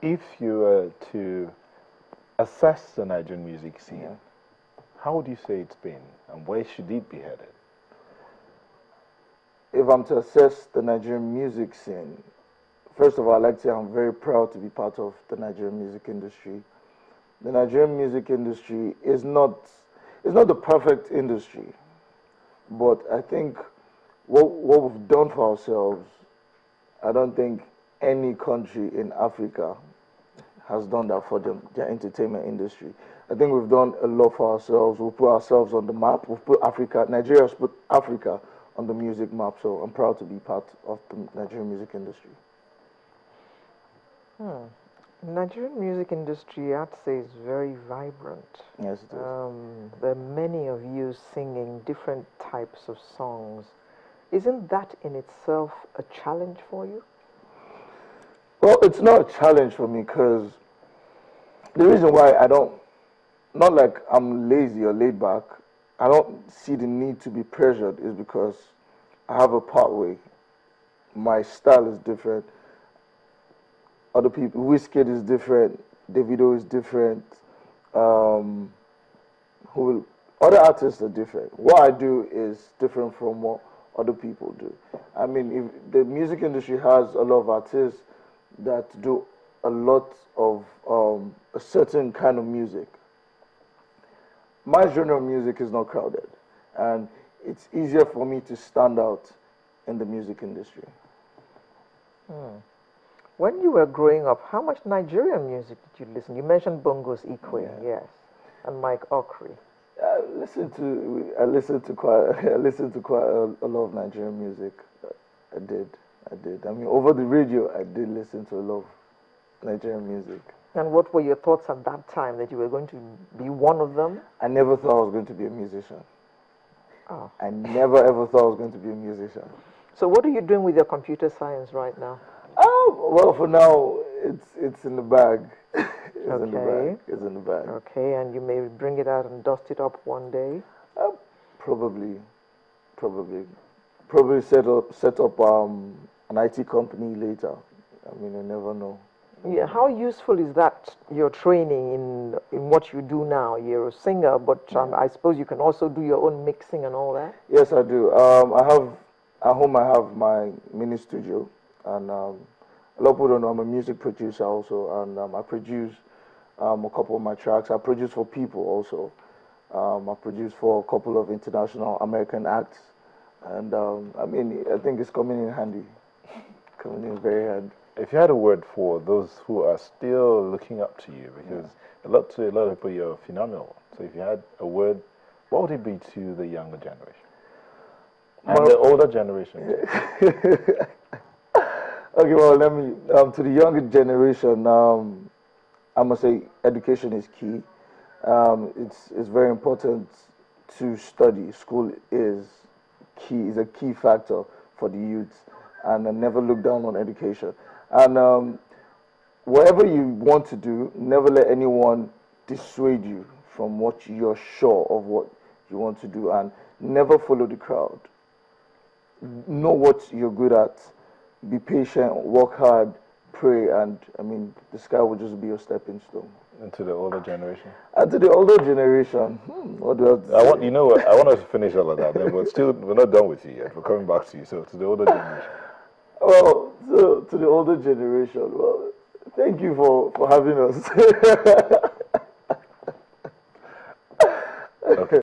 If you were to assess the Nigerian music scene, Yeah. how would you say it's been, and where should it be headed? If I'm to assess the Nigerian music scene, first of all, I'd like to say I'm very proud to be part of the Nigerian music industry. The Nigerian music industry is not the perfect industry, but I think what we've done for ourselves, I don't think any country in Africa has done that for their entertainment industry. I think we've done a lot for ourselves. We've put ourselves on the map. We've put Africa, Nigeria has put Africa on the music map. So I'm proud to be part of the Nigerian music industry. Nigerian music industry, I'd say, is very vibrant. Yes, it is. There are many of you singing different types of songs. Isn't that in itself a challenge for you? Well, it's not a challenge for me because the reason why I don't, not like I'm lazy or laid back, I don't see the need to be pressured is because I have a pathway. My style is different. Other people, Wizkid is different, Davido is different. Um, Other artists are different. What I do is different from what other people do. I mean, if the music industry has a lot of artists that do a lot of a certain kind of music. My genre of music is not crowded, and it's easier for me to stand out in the music industry. When you were growing up, how much Nigerian music did you listen? You mentioned Bongos Ikwe, yes, and Mike Okri. I listened to quite I listened to quite a lot of Nigerian music. I did. I mean, over the radio, I did listen to a lot of Nigerian music. And what were your thoughts at that time that you were going to be one of them? I never thought I was going to be a musician. Oh. I never ever thought I was going to be a musician. So what are you doing with your computer science right now? Oh, well, for now, it's in the bag. It's in the Okay. bag. It's in the bag. Okay, and you may bring it out and dust it up one day? Probably, probably set up an IT company later. I mean, I never know. Yeah, how useful is that, your training in what you do now? You're a singer, but I suppose you can also do your own mixing and all that? Yes, I do. At home I have my mini studio, and a lot of people don't know I'm a music producer also, and I produce a couple of my tracks. I produce for people also. I produce for a couple of international American acts, and I mean, I think it's coming in handy. Coming in very handy. If you had a word for those who are still looking up to you, because a lot of people, you're phenomenal. So if you had a word, what would it be to the younger generation and the older generation? Okay, well, let me to the younger generation. I must say, education is key. It's very important to study. School is key. Is a key factor for the youth, and never look down on education. And whatever you want to do, never let anyone dissuade you from what you're sure of what you want to do, and never follow the crowd. Know what you're good at. Be patient, work hard, pray, and I mean, the sky will just be your stepping stone. And to the older generation? And to the older generation, what do I have to say? You know what? I want us to finish all of that. Then we're not done with you yet. We're coming back to you. So to the older generation. Well, to the older generation, well, thank you for having us. Okay.